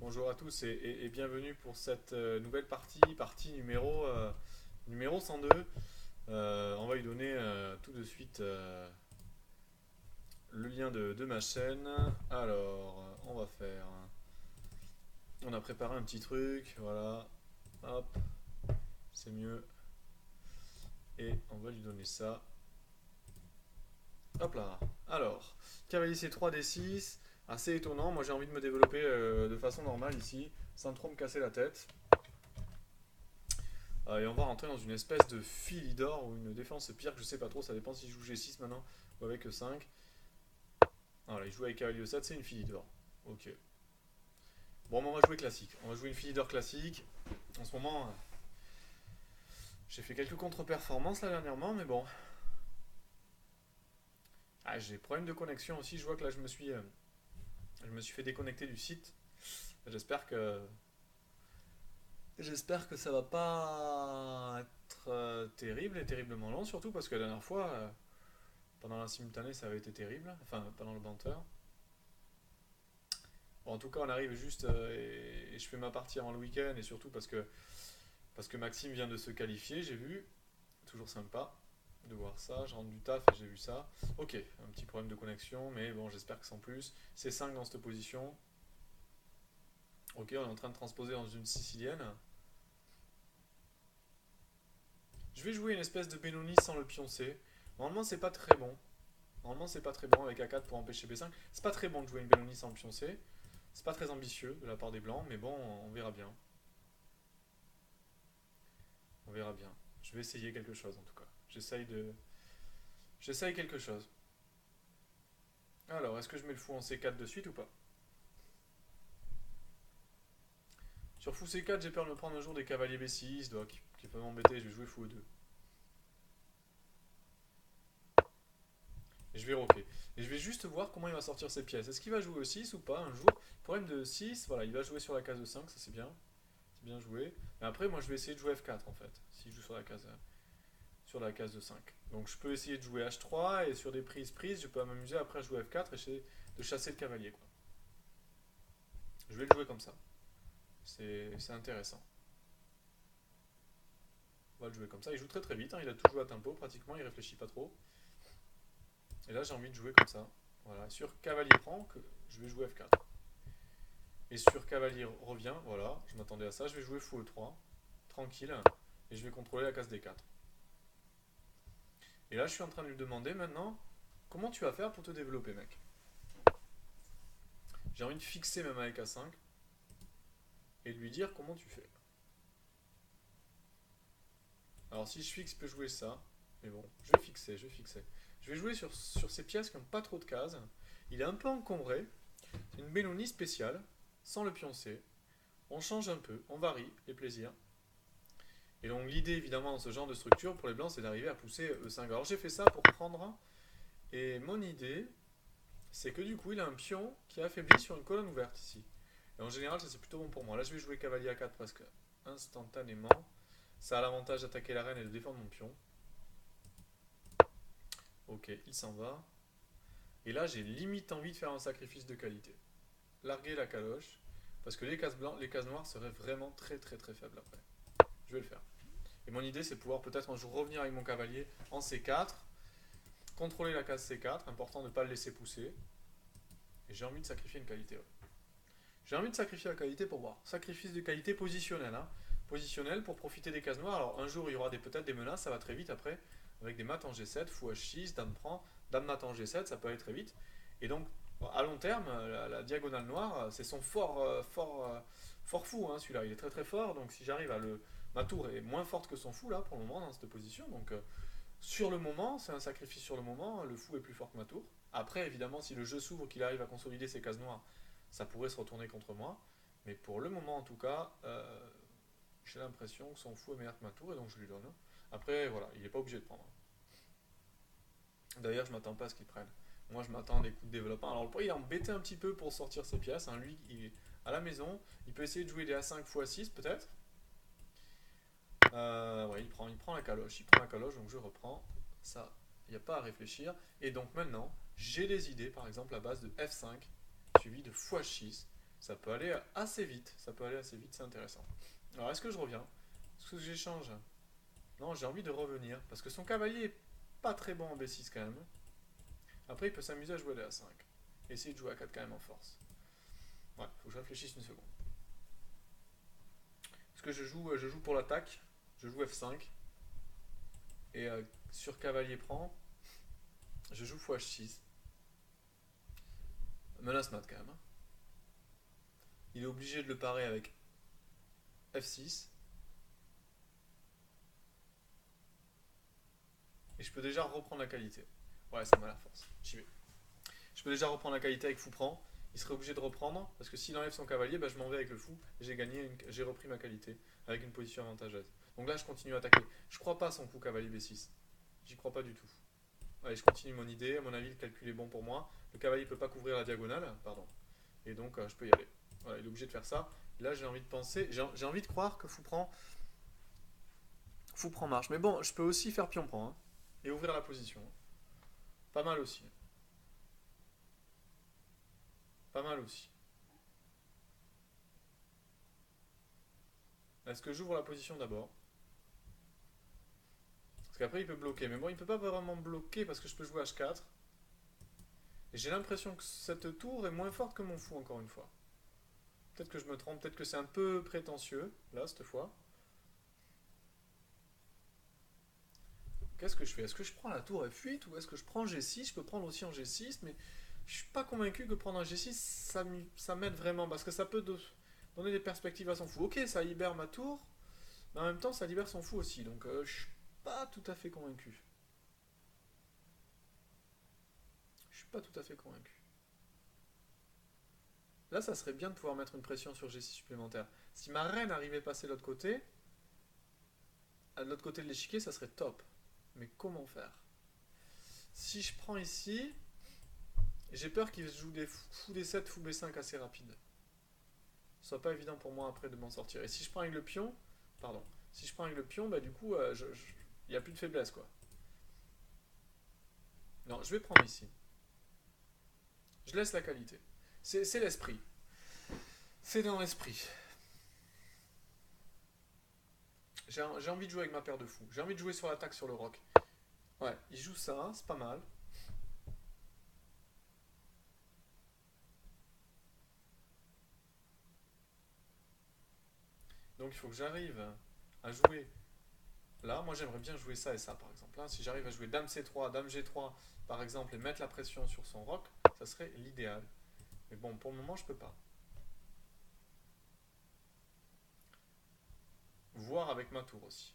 Bonjour à tous et bienvenue pour cette nouvelle partie numéro 102. On va lui donner tout de suite le lien de ma chaîne. Alors, on va faire. On a préparé un petit truc, voilà. Hop, c'est mieux. Et on va lui donner ça. Hop là. Alors, cavalier C3, D6. Assez étonnant. Moi j'ai envie de me développer de façon normale ici, sans trop me casser la tête. Et on va rentrer dans une espèce de Philidor ou une défense pire que je sais pas trop, ça dépend si je joue G6 maintenant ou avec E5. Voilà, il joue avec cavalier E7, c'est une Philidor. Ok. Bon, on va jouer classique. On va jouer une Philidor classique. En ce moment, j'ai fait quelques contre-performances là dernièrement, mais bon. Ah, j'ai des problèmes de connexion aussi. Je vois que là, je me suis fait déconnecter du site. J'espère que, j'espère que ça va pas être terrible et terriblement long, surtout parce que la dernière fois, pendant la simultanée, ça avait été terrible. Enfin, pendant le banter. Bon, en tout cas, on arrive juste et je fais ma partie avant le week-end et surtout parce que Maxime vient de se qualifier, j'ai vu. Toujours sympa de voir ça. Je rentre du taf et j'ai vu ça. Ok, un petit problème de connexion, mais bon, j'espère que sans plus. C'est 5 dans cette position. Ok, on est en train de transposer dans une sicilienne. Je vais jouer une espèce de Benoni sans le pion C. Normalement, c'est pas très bon. Normalement, c'est pas très bon avec A4 pour empêcher B5. C'est pas très bon de jouer une Benoni sans le pion C. C'est pas très ambitieux de la part des blancs, mais bon, on verra bien. On verra bien. Je vais essayer quelque chose en tout cas. J'essaye quelque chose. Alors, est-ce que je mets le fou en C4 de suite ou pas? Sur fou C4, j'ai peur de me prendre un jour des cavaliers B6, qui peuvent m'embêter, je vais jouer fou E2. Et je vais roquer. Et je vais juste voir comment il va sortir ses pièces. Est-ce qu'il va jouer au 6 ou pas un jour? Problème de 6, voilà, il va jouer sur la case de 5, ça c'est bien. C'est bien joué. Mais après, moi je vais essayer de jouer F4 en fait, s'il joue sur la case de 5. Donc je peux essayer de jouer H3 et sur des prises, je peux m'amuser après à jouer F4 et essayer de chasser le cavalier, quoi. Je vais le jouer comme ça. C'est intéressant. On va le jouer comme ça. Il joue très très vite, hein. Il a tout joué à tempo pratiquement, il réfléchit pas trop. Et là j'ai envie de jouer comme ça. Voilà. Sur cavalier prend, je vais jouer F4. Et sur cavalier revient, voilà, je m'attendais à ça. Je vais jouer fou E3, tranquille, et je vais contrôler la case D4. Et là je suis en train de lui demander maintenant, comment tu vas faire pour te développer, mec? J'ai envie de fixer même avec A5 et de lui dire comment tu fais. Alors si je fixe, il peut jouer ça. Mais bon, je vais fixer, je vais fixer. Je vais jouer sur ces pièces qui n'ont pas trop de cases. Il est un peu encombré. C'est une Benoni spéciale, sans le pion C. On change un peu, on varie les plaisirs. Et donc l'idée évidemment dans ce genre de structure pour les blancs c'est d'arriver à pousser E5. Alors j'ai fait ça pour prendre. Et mon idée c'est que du coup il a un pion qui est affaibli sur une colonne ouverte ici. Et en général ça c'est plutôt bon pour moi. Là je vais jouer cavalier A4 presque instantanément. Ça a l'avantage d'attaquer la reine et de défendre mon pion. Ok, il s'en va. Et là, j'ai limite envie de faire un sacrifice de qualité. Larguer la caloche, parce que les cases noires seraient vraiment très très très faibles après. Je vais le faire. Et mon idée, c'est de pouvoir peut-être un jour revenir avec mon cavalier en C4, contrôler la case C4, important de ne pas le laisser pousser. Et j'ai envie de sacrifier une qualité. Ouais. J'ai envie de sacrifier la qualité pour voir. Sacrifice de qualité positionnel. Hein. Positionnel pour profiter des cases noires. Alors un jour, il y aura peut-être des menaces, ça va très vite après, avec des mates en G7, fou H6, dame prend, dame mat en G7, ça peut aller très vite. Et donc, à long terme, la diagonale noire, c'est son fort fou, hein, celui-là. Il est très très fort, donc si j'arrive à le. Ma tour est moins forte que son fou, là, pour le moment, dans cette position. Donc, sur le moment, c'est un sacrifice sur le moment, le fou est plus fort que ma tour. Après, évidemment, si le jeu s'ouvre, qu'il arrive à consolider ses cases noires, ça pourrait se retourner contre moi. Mais pour le moment, en tout cas, j'ai l'impression que son fou est meilleur que ma tour, et donc je lui donne. Après, voilà, il n'est pas obligé de prendre. D'ailleurs, je m'attends pas à ce qu'il prenne. Moi, je m'attends à des coups de développement. Alors, le point, il est embêté un petit peu pour sortir ses pièces. Hein. Lui, il est à la maison. Il peut essayer de jouer des A5 x A6, peut-être. Ouais, il prend la caloche. Il prend la caloche, donc je reprends. Ça, il n'y a pas à réfléchir. Et donc, maintenant, j'ai des idées, par exemple, à base de F5, suivi de x6. Ça peut aller assez vite. Ça peut aller assez vite, c'est intéressant. Alors, est-ce que je reviens? Est-ce que j'échange? Non, j'ai envie de revenir. Parce que son cavalier est pas très bon en B6 quand même. Après, il peut s'amuser à jouer à A5. Essayer de jouer à 4 quand même en force. Ouais, faut que je réfléchisse une seconde. Est-ce que je joue pour l'attaque? Je joue F5. Et sur cavalier prend, je joue fou H6. Menace mat quand même, hein. Il est obligé de le parer avec F6. Et je peux déjà reprendre la qualité. Ouais, ça m'a la force. J'y vais. Je peux déjà reprendre la qualité avec fou prend. Il serait obligé de reprendre parce que s'il enlève son cavalier, bah, je m'en vais avec le fou. Et j'ai repris ma qualité avec une position avantageuse. Donc là, je continue à attaquer. Je crois pas à son coup cavalier B6. J'y crois pas du tout. Allez, je continue mon idée. À mon avis, le calcul est bon pour moi. Le cavalier peut pas couvrir la diagonale, pardon. Et donc, je peux y aller. Voilà, il est obligé de faire ça. Là, j'ai envie de penser, j'ai envie de croire que fou prend marche. Mais bon, je peux aussi faire pion prend, hein, et ouvrir la position. Pas mal aussi. Pas mal aussi. Est-ce que j'ouvre la position d'abord? Parce qu'après, il peut bloquer. Mais bon, il peut pas vraiment bloquer parce que je peux jouer H4. Et j'ai l'impression que cette tour est moins forte que mon fou, encore une fois. Peut-être que je me trompe, peut-être que c'est un peu prétentieux, là, cette fois. Qu'est-ce que je fais? Est-ce que je prends la tour F8 ou est-ce que je prends G6? Je peux prendre aussi en G6, mais je suis pas convaincu que prendre un G6, ça m'aide vraiment, parce que ça peut donner des perspectives à son fou. Ok, ça libère ma tour, mais en même temps, ça libère son fou aussi, donc je suis pas tout à fait convaincu. Je suis pas tout à fait convaincu. Là, ça serait bien de pouvoir mettre une pression sur G6 supplémentaire. Si ma reine arrivait à passer de l'autre côté, de l'autre côté de l'échiquier, ça serait top. Mais comment faire? Si je prends ici, j'ai peur qu'il joue des fou D7, fou B5 assez rapide. Ce soit pas évident pour moi après de m'en sortir. Et si je prends avec le pion, pardon, si je prends avec le pion, bah du coup, il n'y a plus de faiblesse quoi. Non, je vais prendre ici. Je laisse la qualité. C'est l'esprit. C'est dans l'esprit. J'ai envie de jouer avec ma paire de fous. J'ai envie de jouer sur l'attaque sur le roc. Ouais, il joue ça, c'est pas mal. Donc il faut que j'arrive à jouer. Là, moi j'aimerais bien jouer ça et ça par exemple. Là, si j'arrive à jouer Dame C3, Dame G3 par exemple et mettre la pression sur son roc, ça serait l'idéal. Mais bon, pour le moment, je peux pas. Voir avec ma tour aussi.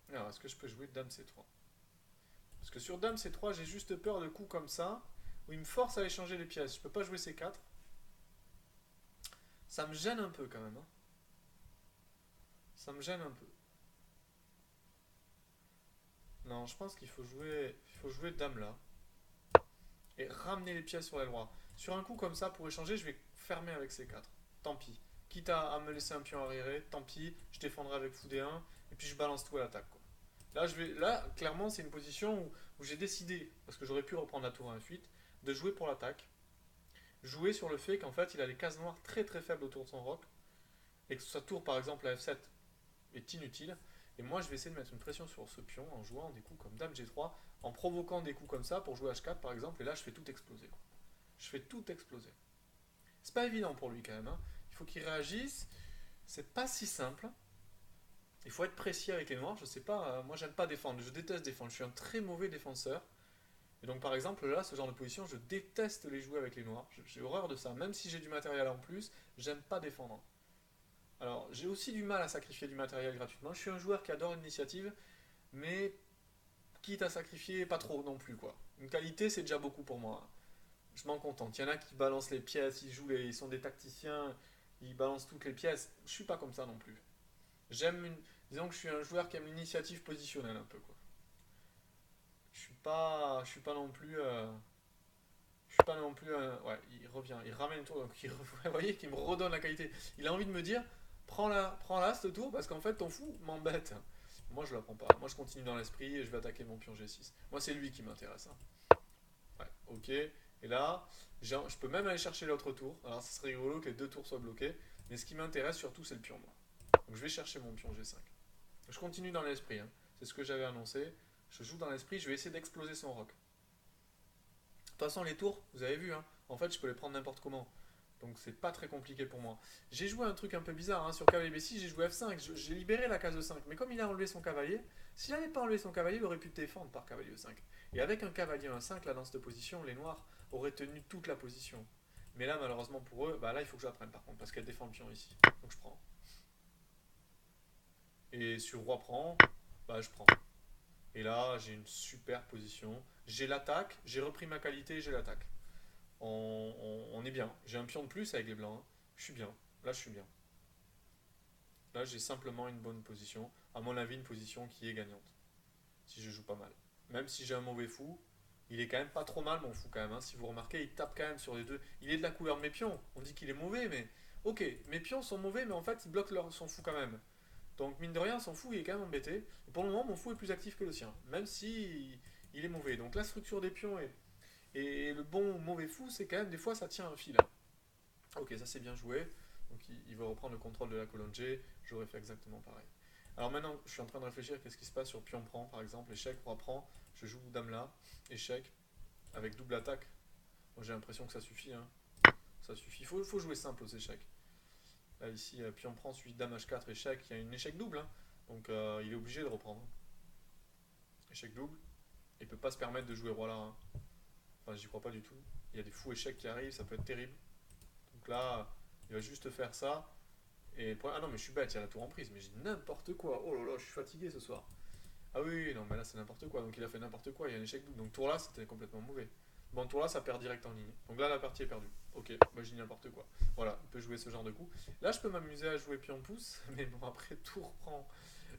Alors, est-ce que je peux jouer Dame C3? Parce que sur Dame C3, j'ai juste peur de coups comme ça, où il me force à échanger les pièces. Je peux pas jouer C4. Ça me gêne un peu quand même, hein. Ça me gêne un peu. Non, je pense qu'il faut jouer Dame là. Et ramener les pièces sur les rois. Sur un coup comme ça, pour échanger, je vais fermer avec C4. Tant pis. Quitte à me laisser un pion arriéré, tant pis. Je défendrai avec fou D1. Et puis je balance tout à l'attaque, quoi. Là, clairement, c'est une position où j'ai décidé, parce que j'aurais pu reprendre la tour à F8, de jouer pour l'attaque. Jouer sur le fait qu'en fait, il a les cases noires très très faibles autour de son roc. Et que sa tour, par exemple, à F7, est inutile. Et moi, je vais essayer de mettre une pression sur ce pion en jouant des coups comme Dame G3, en provoquant des coups comme ça pour jouer H4 par exemple. Et là, je fais tout exploser, quoi. Je fais tout exploser. C'est pas évident pour lui quand même, hein. Il faut qu'il réagisse. C'est pas si simple. Il faut être précis avec les noirs. Je sais pas, moi j'aime pas défendre. Je déteste défendre. Je suis un très mauvais défenseur. Et donc par exemple là, ce genre de position, je déteste les jouer avec les noirs. J'ai horreur de ça. Même si j'ai du matériel en plus, j'aime pas défendre. Alors j'ai aussi du mal à sacrifier du matériel gratuitement. Je suis un joueur qui adore l'initiative, mais quitte à sacrifier, pas trop non plus quoi. Une qualité, c'est déjà beaucoup pour moi. Je m'en contente. Il y en a qui balancent les pièces, ils sont des tacticiens, ils balancent toutes les pièces. Je suis pas comme ça non plus. Disons que je suis un joueur qui aime l'initiative positionnelle un peu quoi. Je suis pas non plus, je suis pas non plus, ouais, il revient, il ramène le tour, donc vous voyez qu'il me redonne la qualité. Il a envie de me dire, prends-la ce tour parce qu'en fait ton fou m'embête. Moi je la prends pas. Moi je continue dans l'esprit et je vais attaquer mon pion G6. Moi c'est lui qui m'intéresse, hein. Ouais, ok. Et là, je peux même aller chercher l'autre tour. Alors, ça serait rigolo que les deux tours soient bloqués. Mais ce qui m'intéresse surtout, c'est le pion, moi. Donc, je vais chercher mon pion G5. Je continue dans l'esprit, hein. C'est ce que j'avais annoncé. Je joue dans l'esprit, je vais essayer d'exploser son roc. De toute façon, les tours, vous avez vu, hein. En fait, je peux les prendre n'importe comment. Donc, c'est pas très compliqué pour moi. J'ai joué un truc un peu bizarre, hein. Sur cavalier B6, j'ai joué F5. J'ai libéré la case E5. Mais comme il a enlevé son cavalier, s'il n'avait pas enlevé son cavalier, il aurait pu défendre par cavalier E5. Et avec un cavalier E5, là, dans cette position, les noirs auraient tenu toute la position. Mais là, malheureusement pour eux, bah là, il faut que j'apprenne par contre, parce qu'elle défend le pion ici. Donc, je prends. Et sur roi prend, bah je prends. Et là, j'ai une super position. J'ai l'attaque, j'ai repris ma qualité, j'ai l'attaque. On est bien. J'ai un pion de plus avec les blancs, hein. Je suis bien. Là, je suis bien. Là, j'ai simplement une bonne position. À mon avis, une position qui est gagnante. Si je joue pas mal. Même si j'ai un mauvais fou, il est quand même pas trop mal, mon fou, quand même, hein. Si vous remarquez, il tape quand même sur les deux. Il est de la couleur de mes pions. On dit qu'il est mauvais, mais. Ok, mes pions sont mauvais, mais en fait, ils bloquent son fou quand même. Donc, mine de rien, son fou, il est quand même embêté. Et pour le moment, mon fou est plus actif que le sien. Même si il est mauvais. Donc, la structure des pions et le bon ou mauvais fou, c'est quand même, des fois, ça tient un fil. Ok, ça c'est bien joué. Donc il va reprendre le contrôle de la colonne G. J'aurais fait exactement pareil. Alors maintenant, je suis en train de réfléchir qu'est-ce qui se passe sur pion prend, par exemple. Échec, roi prend. Je joue dame là. Échec. Avec double attaque. Moi j'ai l'impression que ça suffit, hein. Ça suffit. Il faut jouer simple aux échecs. Là ici, pion prend, suivi dame H4, échec. Il y a une échec double, hein. Donc il est obligé de reprendre. Échec double. Il peut pas se permettre de jouer roi là, hein. Enfin, j'y crois pas du tout. Il y a des fous échecs qui arrivent, ça peut être terrible. Donc là, il va juste faire ça. Ah non, mais je suis bête, il y a la tour en prise, mais j'ai n'importe quoi. Oh là là, je suis fatigué ce soir. Ah oui, non, mais là c'est n'importe quoi. Donc il a fait n'importe quoi, il y a un échec double. Donc tour là, c'était complètement mauvais. Bon, tour là, ça perd direct en ligne. Donc là, la partie est perdue. Ok, moi je dis n'importe quoi. Voilà, il peut jouer ce genre de coup. Là, je peux m'amuser à jouer pion pouce, mais bon, après tour prend,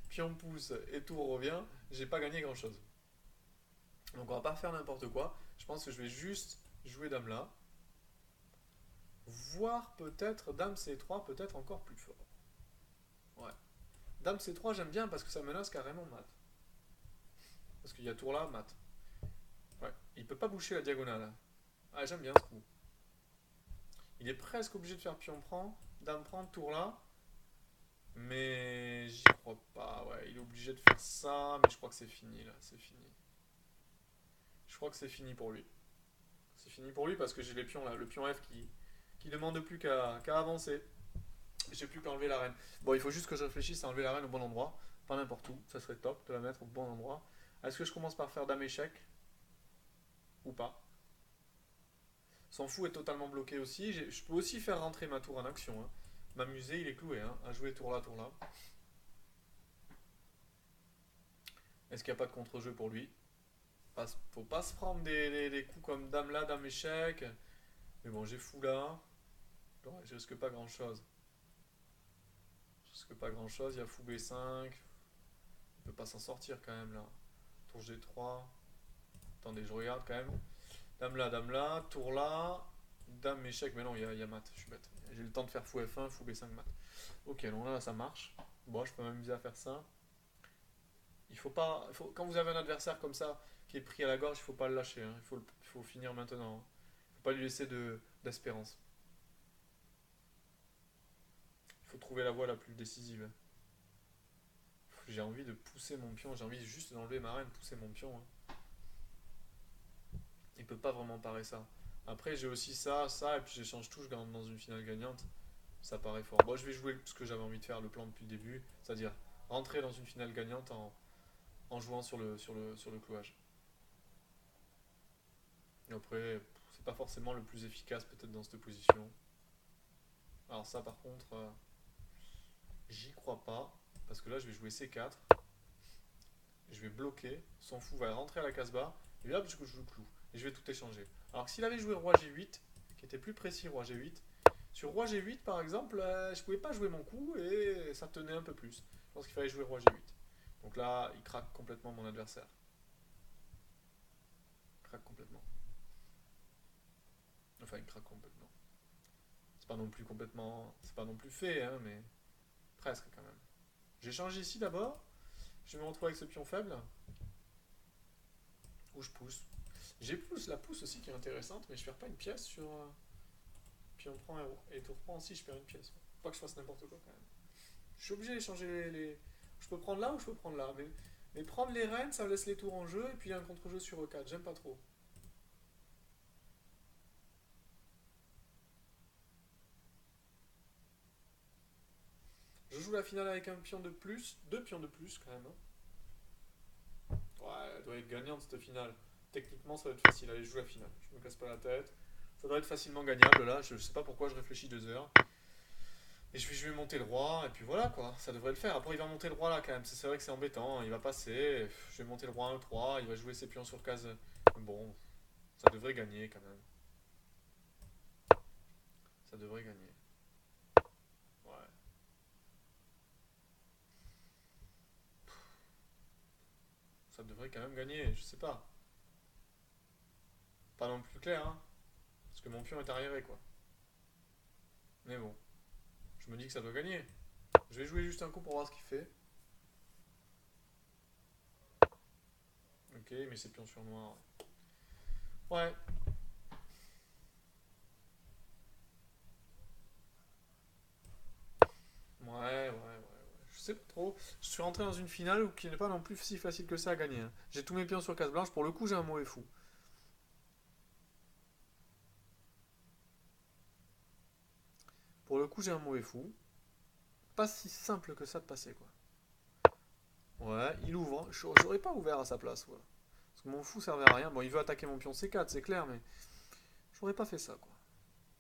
pion pouce et tour revient, j'ai pas gagné grand chose. Donc on va pas faire n'importe quoi. Je pense que je vais juste jouer dame là. Voire peut-être dame C3, peut-être encore plus fort. Ouais. Dame C3, j'aime bien parce que ça menace carrément mat. Parce qu'il y a tour là, mat. Ouais. Il peut pas boucher la diagonale. Ah, j'aime bien ce coup. Il est presque obligé de faire pion prend, dame prend, tour là. Mais j'y crois pas. Ouais, il est obligé de faire ça. Mais je crois que c'est fini là. C'est fini. Je crois que c'est fini pour lui. C'est fini pour lui parce que j'ai les pions là. Le pion F qui demande plus qu'à avancer. J'ai plus qu'à enlever la reine. Bon, il faut juste que je réfléchisse à enlever la reine au bon endroit. Pas n'importe où. Ça serait top de la mettre au bon endroit. Est-ce que je commence par faire dame échec ou pas? Son fou est totalement bloqué aussi. Je peux aussi faire rentrer ma tour en action, hein. M'amuser, il est cloué, hein, à jouer tour là, tour là. Est-ce qu'il n'y a pas de contre-jeu pour lui? Faut pas se prendre des coups comme dame là, dame échec. Mais bon, j'ai fou là. Bon, je risque pas grand-chose. Je risque pas grand-chose. Il y a fou B5. Il peut pas s'en sortir quand même là. Tour G3. Attendez, je regarde quand même. Dame là, tour là. Dame échec, mais non, il y a mat. Je suis bête. J'ai le temps de faire fou F1, fou B5 mat. Ok, donc là ça marche. Bon, je peux m'amuser à faire ça. Il faut pas. Quand vous avez un adversaire comme ça qui est pris à la gorge, il faut pas le lâcher, hein. Il faut finir maintenant, hein. Il faut pas lui laisser d'espérance. Il faut trouver la voie la plus décisive. J'ai envie de pousser mon pion, j'ai envie juste d'enlever ma reine, pousser mon pion, hein. Il peut pas vraiment parer ça. Après, j'ai aussi ça, ça, et puis j'échange tout, je gagne dans une finale gagnante. Ça paraît fort. Bon, je vais jouer ce que j'avais envie de faire, le plan depuis le début, c'est-à-dire rentrer dans une finale gagnante en jouant sur le clouage. Et après, c'est pas forcément le plus efficace peut-être dans cette position. Alors ça par contre, j'y crois pas. Parce que là je vais jouer C4. Je vais bloquer. Son fou va rentrer à la casse-bas. Et là parce que je joue clou. Et je vais tout échanger. Alors que s'il avait joué roi G8, qui était plus précis roi G8, sur roi G8 par exemple, je pouvais pas jouer mon coup et ça tenait un peu plus. Je pense qu'il fallait jouer roi G8. Donc là, il craque complètement mon adversaire. Il craque complètement. Enfin, il craque complètement. C'est pas non plus complètement. C'est pas non plus fait, hein, mais presque quand même. J'échange ici d'abord. Je me retrouve avec ce pion faible. Ou je pousse. J'ai pousse, la pousse aussi qui est intéressante, mais je perds pas une pièce sur. Puis on prend héros. Et tour prend aussi, je perds une pièce. Faut pas que je fasse n'importe quoi quand même. Je suis obligé d'échanger Je peux prendre là ou je peux prendre là. Mais prendre les reines, ça laisse les tours en jeu, et puis il y a un contre-jeu sur E4. J'aime pas trop. Je joue la finale avec un pion de plus, deux pions de plus quand même, hein. Ouais, elle doit être gagnante cette finale. Techniquement, ça va être facile. Allez, je joue la finale. Je me casse pas la tête. Ça doit être facilement gagnable là. Je sais pas pourquoi je réfléchis 2 heures. Et je vais monter le roi, et puis voilà quoi. Ça devrait le faire. Après, il va monter le roi là quand même. C'est vrai que c'est embêtant. Il va passer. Je vais monter le roi 1-3. Il va jouer ses pions sur case. Bon, ça devrait gagner quand même. Ça devrait gagner. Ouais. Ça devrait quand même gagner. Je sais pas. Pas non plus clair, hein. Parce que mon pion est arriéré quoi. Mais bon, je me dis que ça doit gagner. Je vais jouer juste un coup pour voir ce qu'il fait. Ok, mais c'est pion sur noir. Ouais. Ouais. Je sais pas trop. Je suis rentré dans une finale qui n'est pas non plus si facile que ça à gagner, hein. J'ai tous mes pions sur case blanche. Pour le coup, j'ai un mauvais fou. Pour le coup, j'ai un mauvais fou. Pas si simple que ça de passer, quoi. Ouais, il ouvre. J'aurais pas ouvert à sa place, ouais. Parce que mon fou servait à rien. Bon, il veut attaquer mon pion C4, c'est clair, mais j'aurais pas fait ça, quoi.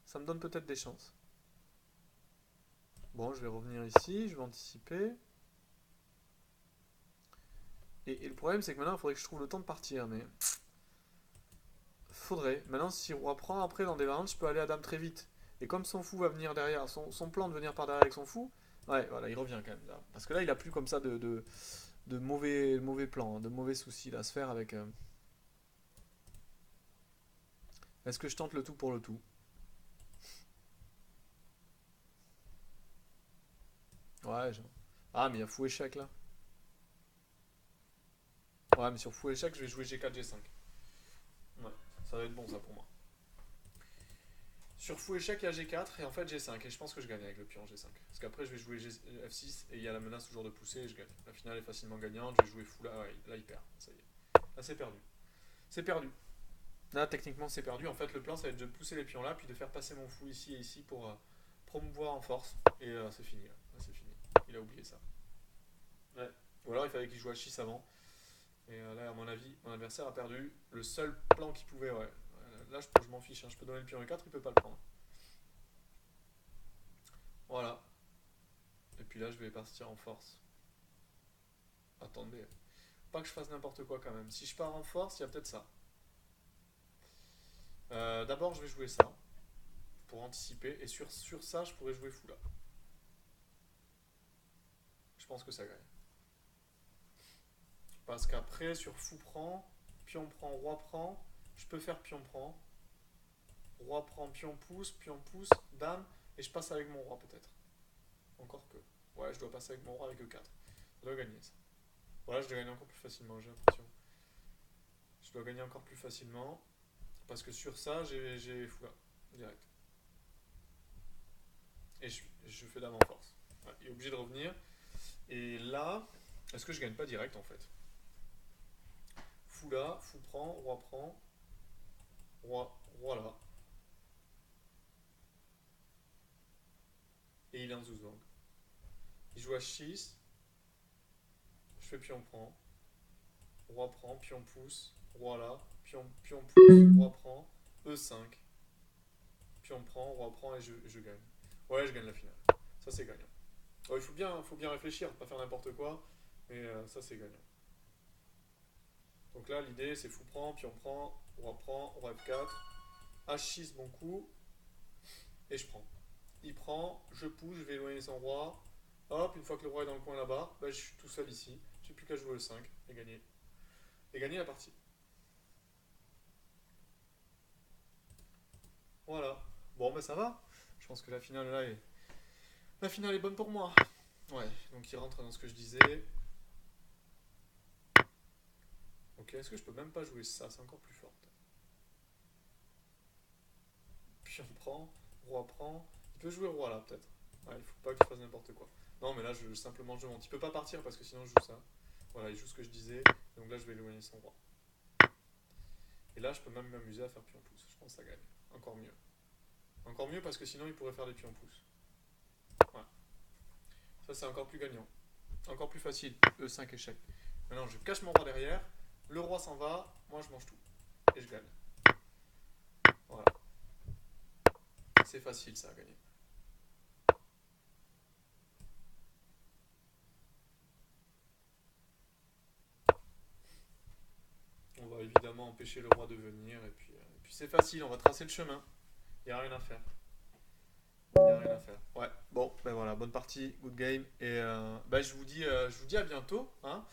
Ça me donne peut-être des chances. Bon, je vais revenir ici, je vais anticiper. Et le problème, c'est que maintenant, il faudrait que je trouve le temps de partir, mais faudrait. Maintenant, si roi prend, après, dans des variantes, je peux aller à dame très vite. Et comme son fou va venir derrière, son plan de venir par derrière avec son fou, ouais, voilà, il revient quand même. Là. Parce que là, il a plus comme ça de mauvais plans, de mauvais soucis là, à se faire avec. Est-ce que je tente le tout pour le tout? Ouais, ah, mais il y a fou échec là. Ouais, mais sur fou échec, je vais jouer G4, G5. Ouais, ça va être bon ça pour moi. Sur fou échec, il y a G4 et en fait G5. Et je pense que je gagne avec le pion G5. Parce qu'après, je vais jouer F6 et il y a la menace toujours de pousser et je gagne. La finale est facilement gagnante. Je vais jouer fou là. Ouais, là, il perd. Ça y est. Là, c'est perdu. C'est perdu. Là, techniquement, c'est perdu. En fait, le plan, ça va être de pousser les pions là, puis de faire passer mon fou ici et ici pour promouvoir en force. Et c'est fini. Là, c'est fini. Il a oublié ça. Ouais. Ou alors, il fallait qu'il joue H6 avant. Et là, à mon avis, mon adversaire a perdu le seul plan qu'il pouvait. Ouais. Là, je m'en fiche, hein. Je peux donner le pion E4, il peut pas le prendre. Voilà. Et puis là, je vais partir en force. Attendez. Pas que je fasse n'importe quoi quand même. Si je pars en force, il y a peut-être ça. D'abord, je vais jouer ça pour anticiper. Et sur ça, je pourrais jouer fou là. Je pense que ça gagne. Parce qu'après, sur fou prend, roi prend. Je peux faire pion prend. Roi prend, pion pousse, dame. Et je passe avec mon roi peut-être. Encore que. Ouais, je dois passer avec mon roi avec E4. Je dois gagner ça. Voilà, je dois gagner encore plus facilement, j'ai l'impression. Je dois gagner encore plus facilement. Parce que sur ça, j'ai fou là. Direct. Et je fais dame en force. Ouais, il est obligé de revenir. Et là, est-ce que je gagne pas direct en fait? Fou là, fou prend, roi là. Et il est en Zuzang. Il joue H6, je fais prend, pion pousse, roi là, pion pousse, roi prend, E5, pion prend, roi prend et je gagne. Ouais, je gagne la finale. Ça c'est gagnant. Oh, faut bien réfléchir, pas faire n'importe quoi, mais ça c'est gagnant. Donc là, l'idée c'est fou prend, roi F4, H6 bon coup, et je prends. Il prend, je pousse, je vais éloigner son roi. Hop, une fois que le roi est dans le coin là-bas, bah, je suis tout seul ici. J'ai plus qu'à jouer le 5 et gagner. Et gagner la partie. Voilà. Bon, bah ça va. Je pense que la finale est bonne pour moi. Ouais, donc il rentre dans ce que je disais. Ok, est-ce que je peux même pas jouer ça? C'est encore plus fort. pion prend. Il peut jouer roi là, peut-être. Ouais, il faut pas que je fasse n'importe quoi. Non, mais là, simplement, je monte. Il peut pas partir parce que sinon, je joue ça. Voilà, il joue ce que je disais. Donc là, je vais éloigner son roi. Et là, je peux même m'amuser à faire pion pouce. Je pense que ça gagne. Encore mieux. Encore mieux parce que sinon, il pourrait faire des pions pouces. Ouais. Ça, c'est encore plus gagnant. Encore plus facile. E5 échec. Maintenant, je cache mon roi derrière. Le roi s'en va. Moi, je mange tout. Et je gagne. Voilà. C'est facile, ça, à gagner. On va évidemment empêcher le roi de venir. Et puis c'est facile. On va tracer le chemin. Il n'y a rien à faire. Il n'y a rien à faire. Ouais, bon, ben voilà, bonne partie, good game. Et ben je vous dis à bientôt. Hein.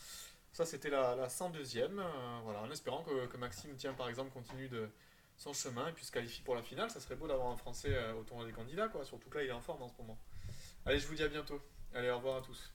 Ça, c'était la 102e. Voilà, en espérant que Maxime, tiens, par exemple, continue de son chemin et puis se qualifie pour la finale. Ça serait beau d'avoir un Français au tournoi des candidats, quoi. Surtout que là, il est en forme en ce moment. Allez, je vous dis à bientôt. Allez, au revoir à tous.